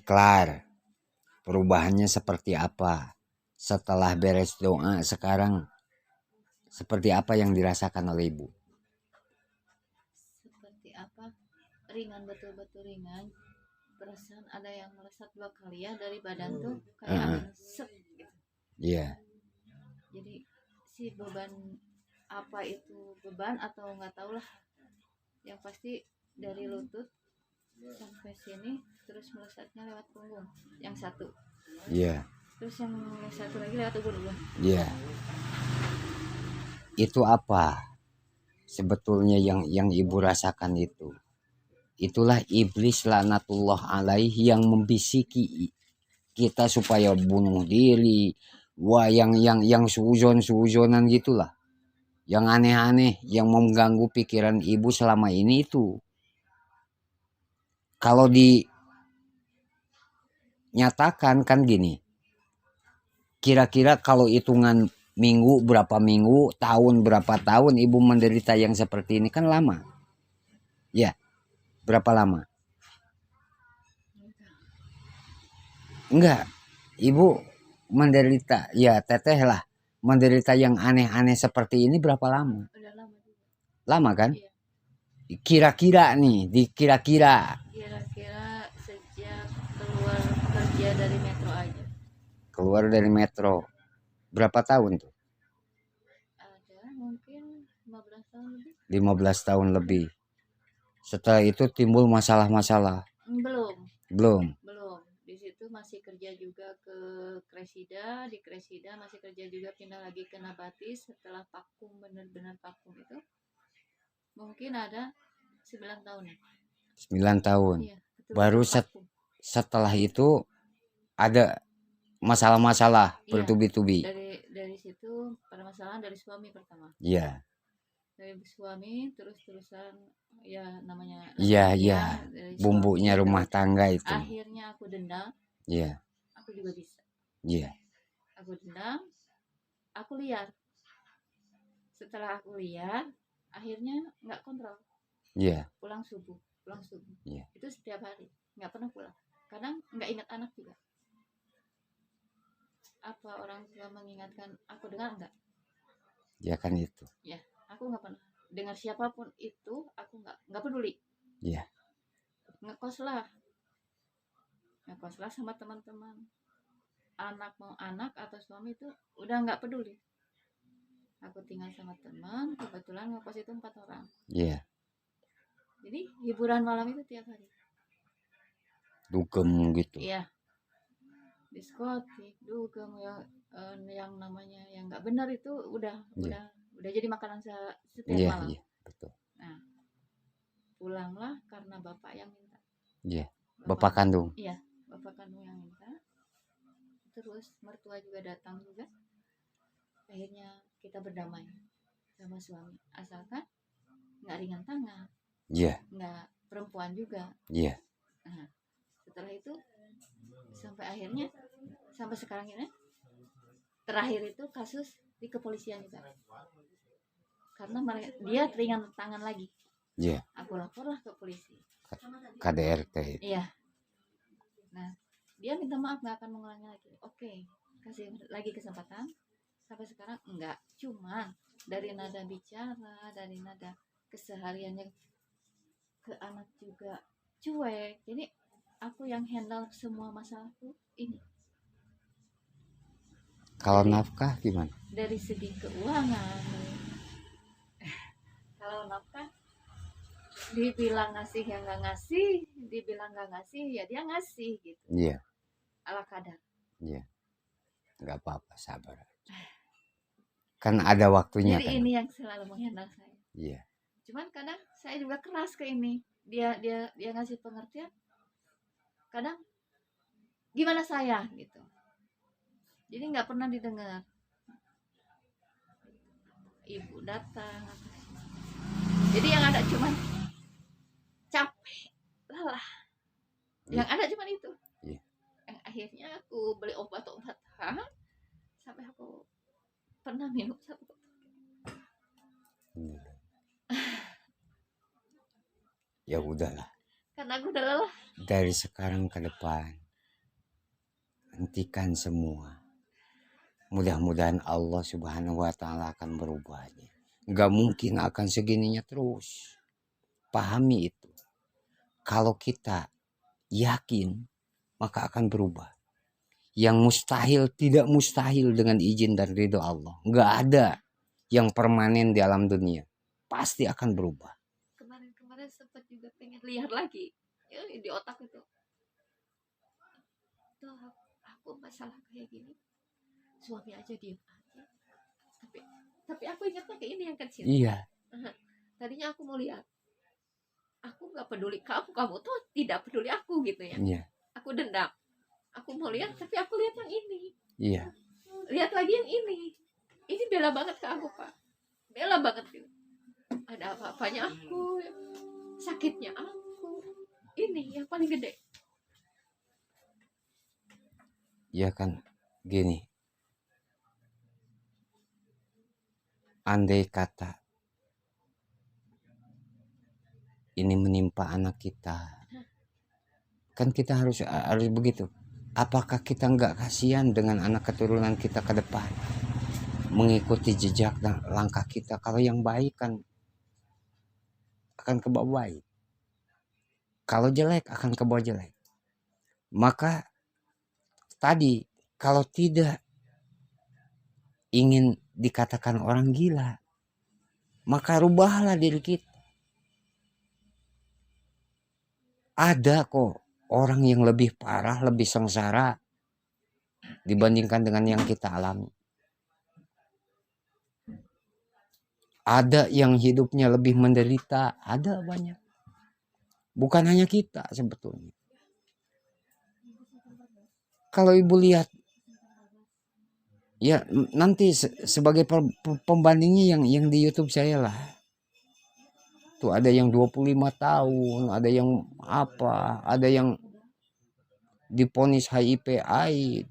kelar. Perubahannya seperti apa? Setelah beres doa sekarang, seperti apa yang dirasakan oleh ibu? Seperti apa? Ringan, betul-betul ringan. Perasaan ada yang melesat 2 kali ya dari badan tuh, kayak angin set gitu. Iya. Jadi si beban, apa itu beban atau nggak tahu lah. Yang pasti dari lutut sampai sini, terus melesatnya lewat punggung. Yang satu. Iya. Terus yang satu lagi lewat ubun-ubun. Iya. Itu apa sebetulnya yang ibu rasakan itu? Itulah iblis laknatullah alaih yang membisiki kita supaya bunuh diri. Wah, yang suuzon-suuzonan gitulah. Yang aneh-aneh yang mengganggu pikiran ibu selama ini itu. Kalau dinyatakan kan gini. Kira-kira kalau hitungan minggu berapa minggu, tahun berapa tahun ibu menderita yang seperti ini kan lama. Ya, berapa lama? Enggak. Ibu menderita, ya teteh lah. Menderita yang aneh-aneh seperti ini berapa lama? Udah lama juga. Lama kan? Iya. Kira-kira nih, kira-kira Kira-kira sejak keluar kerja dari metro aja. keluar dari metro berapa tahun tuh? Ada mungkin 15 tahun lebih. 15 tahun lebih. Setelah itu timbul masalah-masalah. Belum. Belum. Di situ masih kerja juga ke Kresida, di Kresida masih kerja juga, pindah lagi ke Nabatis. Setelah vakum, benar-benar vakum itu mungkin ada 9 tahun. 9 tahun. Iya, Baru vakum. setelah itu ada masalah-masalah Iya, bertubi-tubi. dari situ permasalahan dari suami pertama. Iya. Dari suami terus-terusan, ya namanya Iya, laki-laki iya. ya, dari Bumbunya suami rumah terus tangga itu. akhirnya aku dendam. Iya. Aku juga bisa. Iya. Aku dendam, aku liar. Setelah aku liar, akhirnya nggak kontrol. Iya. Pulang subuh. Iya. Itu setiap hari, nggak pernah pulang. Kadang nggak ingat anak juga. Apa orang tua mengingatkan aku dengar nggak? Ya kan itu. Ya, aku nggak pernah dengar siapapun itu. Aku nggak peduli. Iya. Ngekos lah sama teman-teman. Anak mau anak atau suami itu udah nggak peduli. Aku tinggal sama teman, kebetulan ngekos itu 4 orang. Iya. Jadi hiburan malam itu tiap hari. Dugem gitu. Iya. Diskotik, dugem, yang namanya yang nggak benar itu udah jadi makanan setiap malam. Iya, betul. Nah, pulanglah karena bapak yang minta. Iya. Bapak kandung. Iya, bapak kandung yang minta. Terus mertua juga datang juga. Akhirnya kita berdamai sama suami, asalkan nggak ringan tangan. Iya. Nggak perempuan juga. Iya. Nah, setelah itu sampai akhirnya sampai sekarang ini, terakhir itu kasus di kepolisian juga. Karena dia ringan tangan lagi. Iya. Aku laporlah ke polisi. KDRT. Iya. Nah, dia minta maaf, nggak akan mengulangi lagi. Oke, kasih lagi kesempatan. Sampai sekarang enggak. Cuma dari nada bicara, dari nada kesehariannya ke anak juga cuek. Jadi aku yang handle semua masalahku ini. Kalau nafkah gimana? Dari segi keuangan. Kalau nafkah dibilang ngasih ya nggak ngasih, dibilang nggak ngasih ya dia ngasih gitu. Iya. Ala kadar. Iya. Nggak apa-apa, sabar. Kan ada waktunya. Jadi kan? ini yang selalu menghandle saya. Iya. Cuman kadang saya juga keras ke ini. Dia ngasih pengertian. Kadang gimana saya gitu. Jadi nggak pernah didengar. Ibu datang. Jadi yang ada cuman capek, lelah. Yang ada cuman itu. Iya. Yang akhirnya aku beli obat-obatan sampai aku pernah minum 1 botol. Ya udahlah. Karena aku udah lelah. Dari sekarang ke depan hentikan semua. Mudah-mudahan Allah Subhanahu wa Ta'ala akan berubahnya. Nggak mungkin akan segininya terus. Pahami itu. Kalau kita yakin, maka akan berubah. Yang mustahil tidak mustahil dengan izin dan ridho Allah. Nggak ada yang permanen di alam dunia. Pasti akan berubah. Kemarin sempat juga pengen lihat lagi ya, di otak itu tuh, aku masalah kayak gini suami aja diem aja, tapi aku ingatnya ke ini yang kecil. Iya. Tadinya aku mau lihat, aku nggak peduli kamu tuh tidak peduli aku gitu ya. Iya. Aku dendam, aku mau lihat tapi aku lihat yang ini. Iya. Lihat lagi yang ini bela banget ke aku Pak, bela banget gitu. Ada apa-apanya aku, sakitnya aku, ini yang paling gede. Ya kan gini, andai kata ini menimpa anak kita, kan kita harus begitu. Apakah kita nggak kasihan dengan anak keturunan kita ke depan, mengikuti jejak dan langkah kita? Kalau yang baik kan akan ke bawah baik, kalau jelek akan ke bawah jelek. Maka tadi, kalau tidak ingin dikatakan orang gila, maka rubahlah diri kita. Ada kok orang yang lebih parah, lebih sengsara dibandingkan dengan yang kita alami. Ada yang hidupnya lebih menderita, ada banyak. Bukan hanya kita sebetulnya. Kalau ibu lihat, ya nanti sebagai pembandingnya yang di YouTube saya lah. Tuh ada yang 25 tahun, ada yang apa, ada yang diponis HIV AIDS.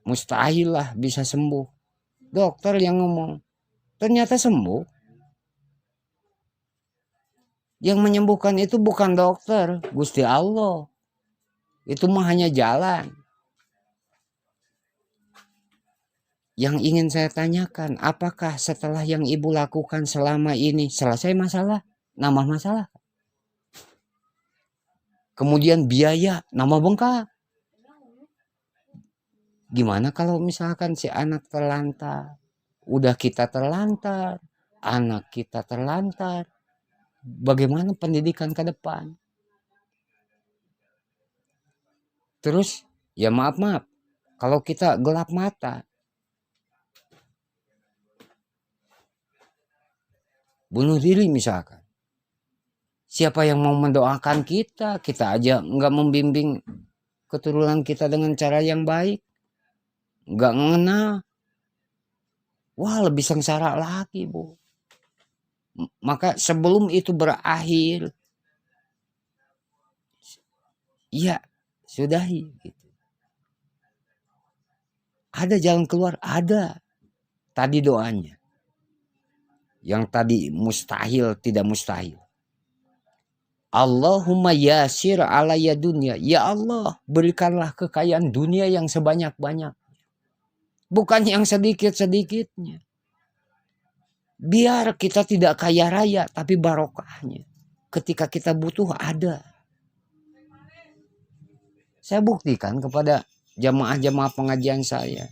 Mustahil lah bisa sembuh. Dokter yang ngomong, ternyata sembuh. Yang menyembuhkan itu bukan dokter, Gusti Allah. Itu mah hanya jalan. Yang ingin saya tanyakan, apakah setelah yang ibu lakukan selama ini selesai masalah? Nambah masalah. Kemudian biaya, nambah bengkak. Gimana kalau misalkan si anak terlantar? Udah kita terlantar, anak kita terlantar. Bagaimana pendidikan ke depan? Terus, ya maaf, kalau kita gelap mata, bunuh diri misalkan. Siapa yang mau mendoakan kita? Kita aja nggak membimbing keturunan kita dengan cara yang baik. Nggak mengenal. Wah, lebih sengsara lagi, Bu. Maka sebelum itu berakhir, ya sudahi gitu. Ada jalan keluar, ada. Tadi doanya. Yang tadi mustahil, tidak mustahil. Allahumma yasir alaya dunia. Ya Allah, berikanlah kekayaan dunia yang sebanyak-banyak. Bukan yang sedikit-sedikitnya. Biar kita tidak kaya raya, tapi barokahnya. Ketika kita butuh ada. Saya buktikan kepada jamaah-jamaah pengajian saya.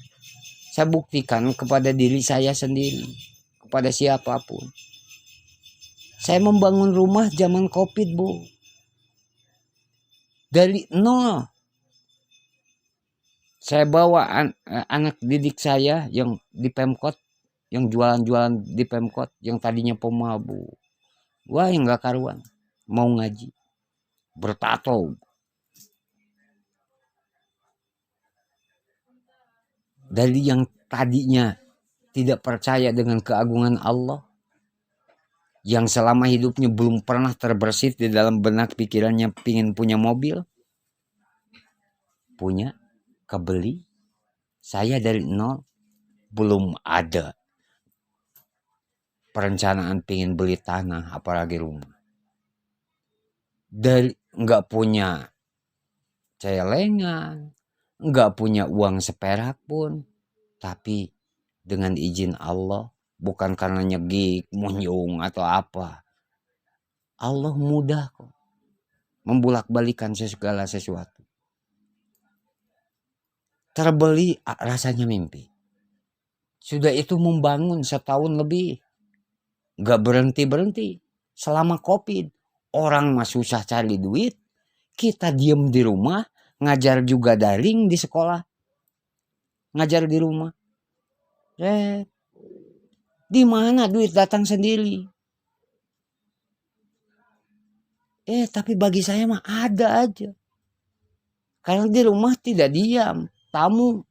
Saya buktikan kepada diri saya sendiri. Kepada siapapun. Saya membangun rumah zaman COVID, Bu. Dari nol. Saya bawa anak didik saya yang di Pemkot, yang jualan-jualan di Pemkot, yang tadinya pemabu. Wah, yang gak karuan. Mau ngaji. Bertato. Dari yang tadinya tidak percaya dengan keagungan Allah, yang selama hidupnya belum pernah terbersit di dalam benak pikirannya pingin punya mobil, punya, kebeli. Saya dari nol, belum ada perencanaan pingin beli tanah, apalagi rumah. Dari nggak punya celengan, nggak punya uang seperak pun, tapi dengan izin Allah, bukan karena nyegik, munyung atau apa. Allah mudah kok membulak-balikan segala sesuatu. Terbeli rasanya mimpi. Sudah itu membangun setahun lebih. Nggak berhenti-berhenti. Selama COVID, orang mah susah cari duit. Kita diem di rumah, ngajar juga daring di sekolah. Ngajar di rumah. Di mana duit datang sendiri? Tapi bagi saya mah ada aja. Karena di rumah tidak diam. Tamu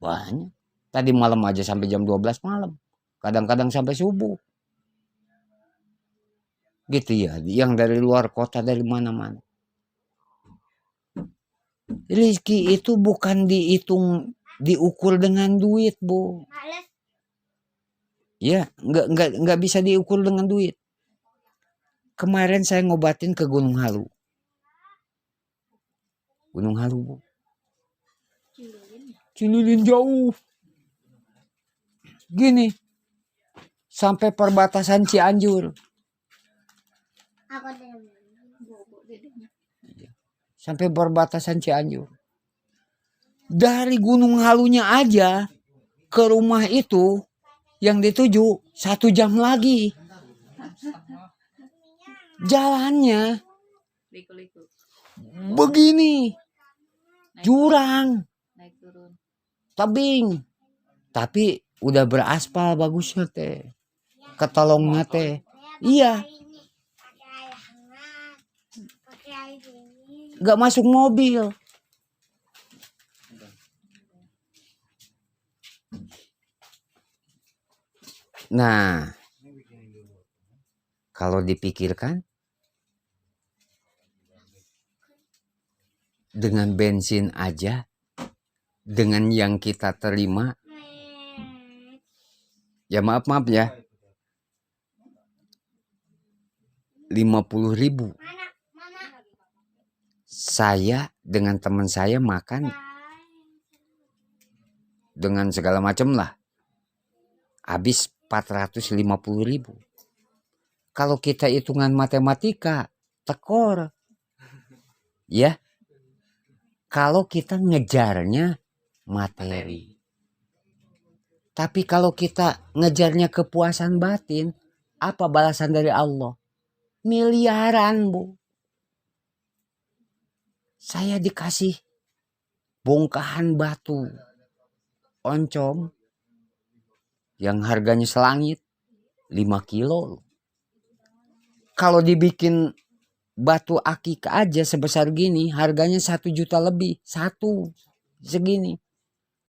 banyak. Tadi malam aja sampai jam 12 malam. Kadang-kadang sampai subuh. Gitu ya. Yang dari luar kota, dari mana-mana. Rezeki itu bukan dihitung, diukur dengan duit, Bu. Ya, nggak bisa diukur dengan duit. Kemarin saya ngobatin ke Gunung Halu. Gunung Halu, Bu. Cililin jauh. Gini. Sampai perbatasan Cianjur. Sampai perbatasan Cianjur. Dari Gunung Halunya aja ke rumah itu yang dituju 1 jam lagi. Jalannya begini, jurang, tebing, tapi udah beraspal bagusnya teh, ketolongnya teh, iya, nggak masuk mobil. Nah, kalau dipikirkan, dengan bensin aja, dengan yang kita terima, ya maaf ya, 50.000. Saya dengan teman saya makan dengan segala macam lah, habis 450.000. Kalau kita hitungan matematika, tekor. Ya. Kalau kita ngejarnya materi. Tapi kalau kita ngejarnya kepuasan batin, apa balasan dari Allah? Miliaran, Bu. Saya dikasih bongkahan batu oncom yang harganya selangit 5 kilo. Kalau dibikin batu akik aja sebesar gini, harganya 1 juta lebih. Satu segini.